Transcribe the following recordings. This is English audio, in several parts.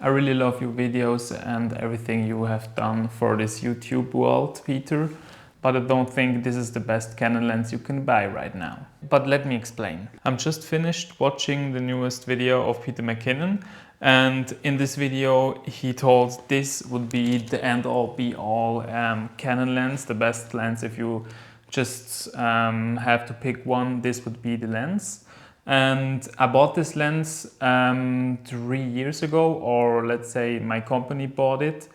I really love your videos and everything you have done for this YouTube world, Peter, but I don't think this is the best Canon lens you can buy right now. But let me explain. I'm just finished watching the newest video of Peter McKinnon, and in this video he told this would be the end-all be-all Canon lens, the best lens. If you just have to pick one, this would be the lens. And I bought this lens 3 years ago, or let's say my company bought it,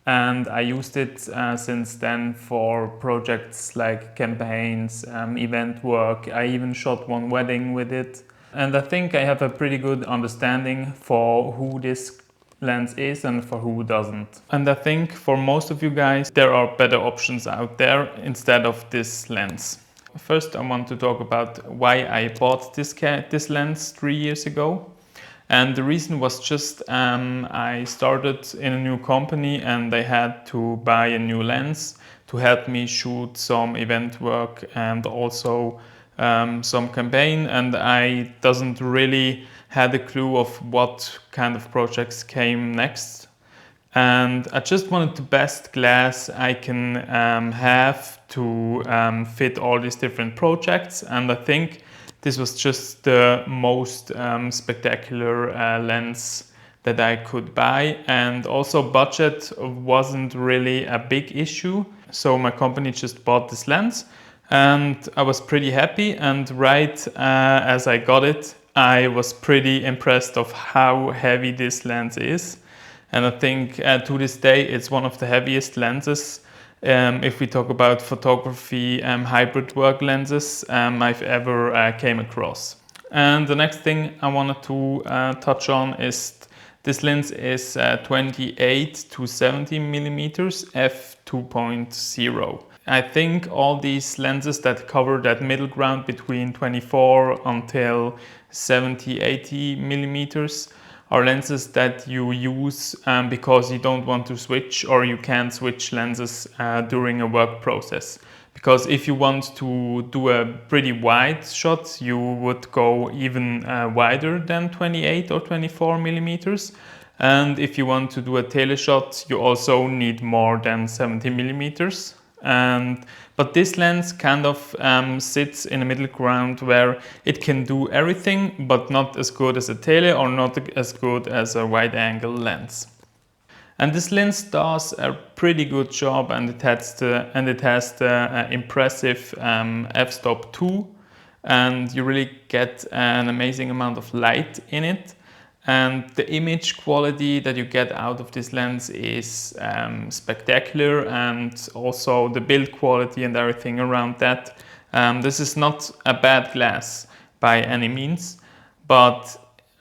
and I used it since then for projects like campaigns, event work. I even shot one wedding with it, and I think I have a pretty good understanding for who this lens is and for who doesn't. And I think for most of you guys there are better options out there instead of this lens. First, I want to talk about why I bought this lens 3 years ago. And the reason was just I started in a new company and I had to buy a new lens to help me shoot some event work and also some campaign, and I doesn't really had a clue of what kind of projects came next. And I just wanted the best glass I can have to fit all these different projects, and I think this was just the most spectacular lens that I could buy. And also budget wasn't really a big issue, so my company just bought this lens and I was pretty happy. And right as I got it, I was pretty impressed of how heavy this lens is. And I think to this day it's one of the heaviest lenses if we talk about photography hybrid work lenses I've ever came across. And the next thing I wanted to touch on is this lens is 28 to 70 millimeters f2.0. I think all these lenses that cover that middle ground between 24 until 70-80 millimeters are lenses that you use because you don't want to switch, or you can't switch lenses during a work process. Because if you want to do a pretty wide shot, you would go even wider than 28 or 24 millimeters. And if you want to do a tele shot, you also need more than 70 millimeters. But this lens kind of sits in a middle ground where it can do everything, but not as good as a tele or not as good as a wide angle lens. And this lens does a pretty good job, and it has the impressive f-stop 2, and you really get an amazing amount of light in it. And the image quality that you get out of this lens is spectacular, and also the build quality and everything around that. This is not a bad glass by any means, but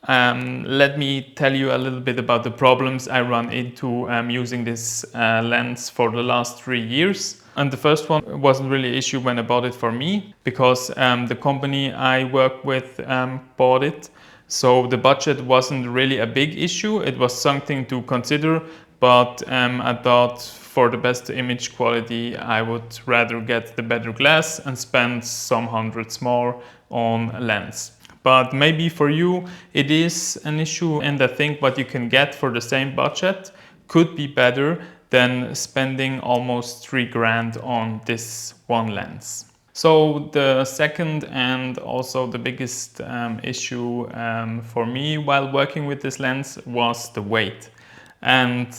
let me tell you a little bit about the problems I run into using this lens for the last 3 years. And the first one wasn't really an issue when I bought it for me, because the company I work with bought it. So the budget wasn't really a big issue. It was something to consider, but I thought for the best image quality I would rather get the better glass and spend some hundreds more on a lens. But maybe for you it is an issue, and I think what you can get for the same budget could be better than spending almost 3 grand on this one lens. So the second and also the biggest issue for me while working with this lens was the weight. And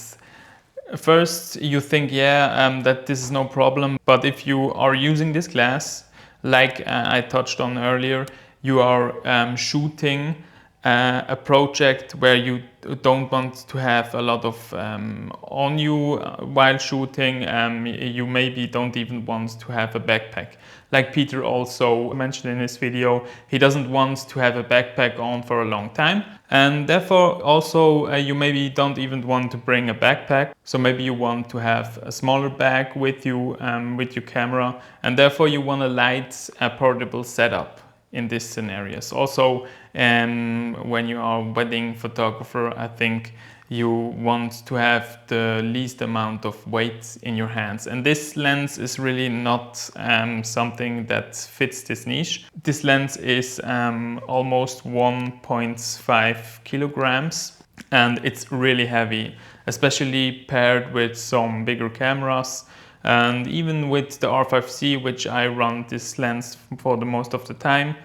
first you think, that this is no problem, but if you are using this glass, like I touched on earlier, you are shooting a project where you don't want to have a lot of on you while shooting. You maybe don't even want to have a backpack. Like Peter also mentioned in his video, he doesn't want to have a backpack on for a long time. And therefore also you maybe don't even want to bring a backpack. So maybe you want to have a smaller bag with you, with your camera, and therefore you want a light, portable setup in these scenarios. Also, when you are a wedding photographer, I think you want to have the least amount of weight in your hands. And this lens is really not something that fits this niche. This lens is almost 1.5 kilograms. and it's really heavy, especially paired with some bigger cameras. And even with the R5C, which I run this lens for the most of the time,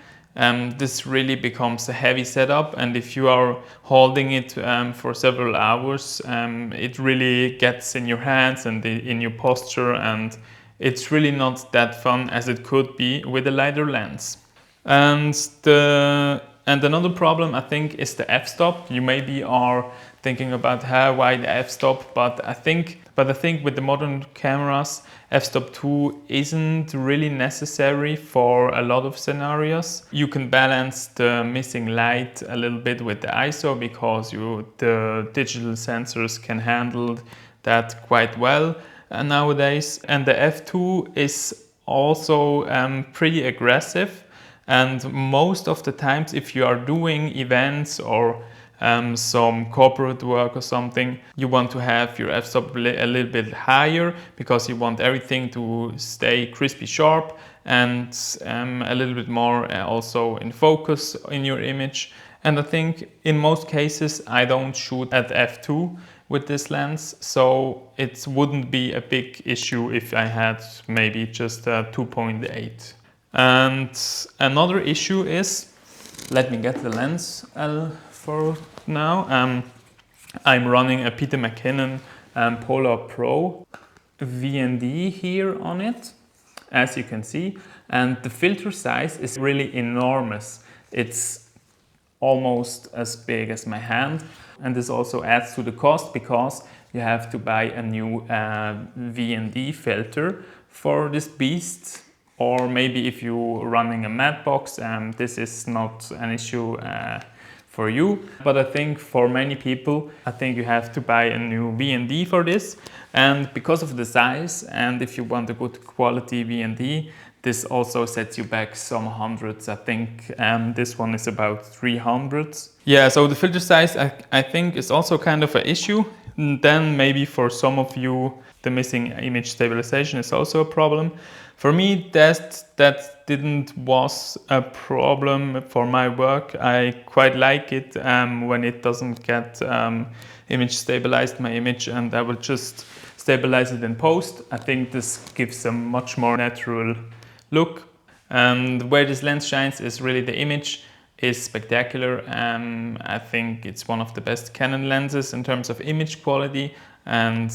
this really becomes a heavy setup, and if you are holding it for several hours, it really gets in your hands and in your posture, and it's really not that fun as it could be with a lighter lens. And another problem, I think, is the f-stop. You maybe are thinking about why the f-stop, but I think with the modern cameras, f-stop 2 isn't really necessary for a lot of scenarios. You can balance the missing light a little bit with the ISO because the digital sensors can handle that quite well nowadays. And the f2 is also pretty aggressive. And most of the times, if you are doing events or some corporate work or something, you want to have your f-stop a little bit higher because you want everything to stay crispy sharp and a little bit more also in focus in your image. And I think in most cases I don't shoot at f2 with this lens, so it wouldn't be a big issue if I had maybe just a 2.8. And another issue is, let me get the lens for now. I'm running a Peter McKinnon Polar Pro VND here on it, as you can see, and the filter size is really enormous. It's almost as big as my hand, and this also adds to the cost because you have to buy a new VND filter for this beast. Or maybe if you're running a matte box, this is not an issue for you. But I think for many people, I think you have to buy a new VND for this. And because of the size, and if you want a good quality VND, this also sets you back some hundreds. I think this one is about 300. Yeah, so the filter size I think is also kind of an issue. And then maybe for some of you, the missing image stabilization is also a problem. For me, that didn't was a problem for my work. I quite like it when it doesn't get image stabilized, my image, and I will just stabilize it in post. I think this gives a much more natural look. And where this lens shines is really the image is spectacular. I think it's one of the best Canon lenses in terms of image quality, and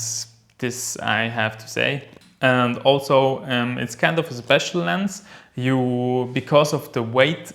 this I have to say. And also it's kind of a special lens. Because of the weight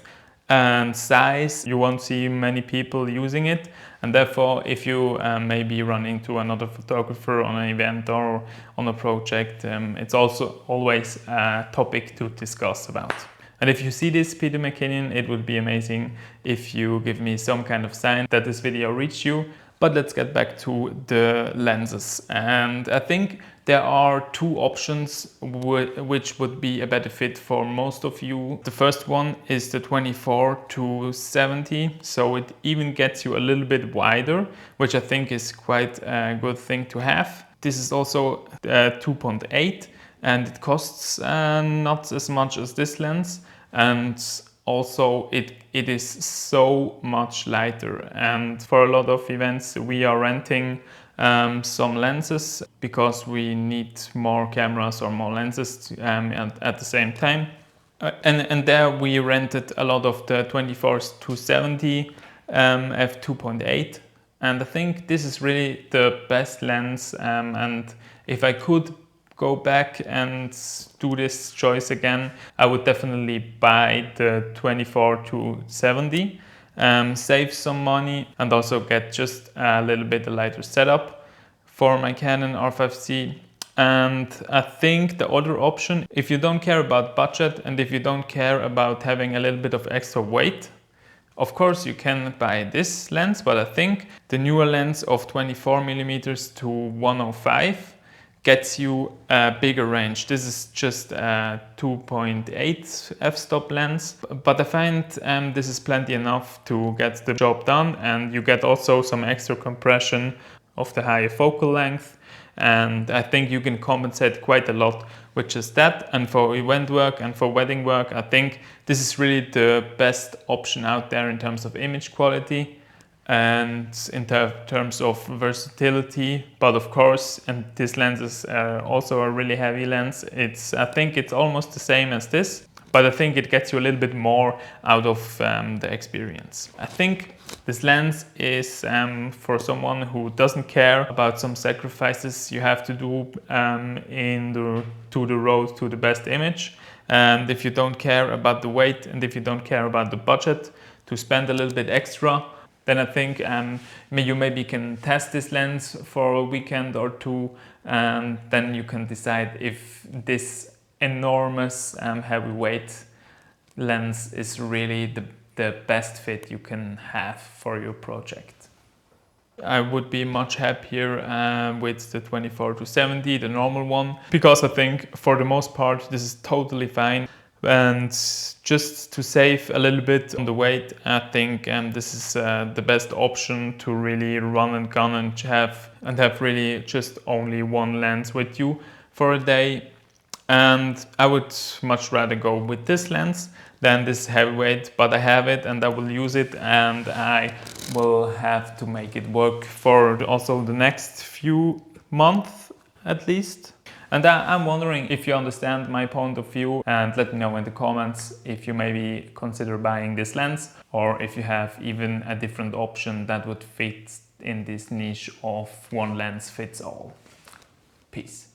and size, you won't see many people using it, and therefore if you maybe run into another photographer on an event or on a project, it's also always a topic to discuss about. And if you see this Peter McKinnon, it would be amazing if you give me some kind of sign that this video reached you. But let's get back to the lenses. And I think there are two options which would be a better fit for most of you. The first one is the 24-70, so it even gets you a little bit wider, which I think is quite a good thing to have. This is also 2.8, and it costs not as much as this lens, and also it is so much lighter. And for a lot of events we are renting some lenses because we need more cameras or more lenses at the same time. And there we rented a lot of the 24-70 f2.8, and I think this is really the best lens, and if I could go back and do this choice again, I would definitely buy the 24-70, save some money, and also get just a little bit lighter setup for my Canon R5C. And I think the other option, if you don't care about budget and if you don't care about having a little bit of extra weight, of course you can buy this lens, but I think the newer lens of 24mm to 105 gets you a bigger range. This is just a 2.8 f-stop lens, but I find this is plenty enough to get the job done, and you get also some extra compression of the higher focal length, and I think you can compensate quite a lot with just that. And for event work and for wedding work, I think this is really the best option out there in terms of image quality. and in terms of versatility. But of course, and this lens is also a really heavy lens. I think it's almost the same as this, but I think it gets you a little bit more out of the experience. I think this lens is for someone who doesn't care about some sacrifices you have to do to the road to the best image. And if you don't care about the weight, and if you don't care about the budget to spend a little bit extra, then I think you maybe can test this lens for a weekend or two, and then you can decide if this enormous heavyweight lens is really the best fit you can have for your project. I would be much happier with the 24-70, the normal one, because I think for the most part this is totally fine. And just to save a little bit on the weight, I think this is the best option to really run and gun and have really just only one lens with you for a day. And I would much rather go with this lens than this heavyweight, but I have it and I will use it, and I will have to make it work for also the next few months at least. And I'm wondering if you understand my point of view, and let me know in the comments if you maybe consider buying this lens, or if you have even a different option that would fit in this niche of one lens fits all. Peace.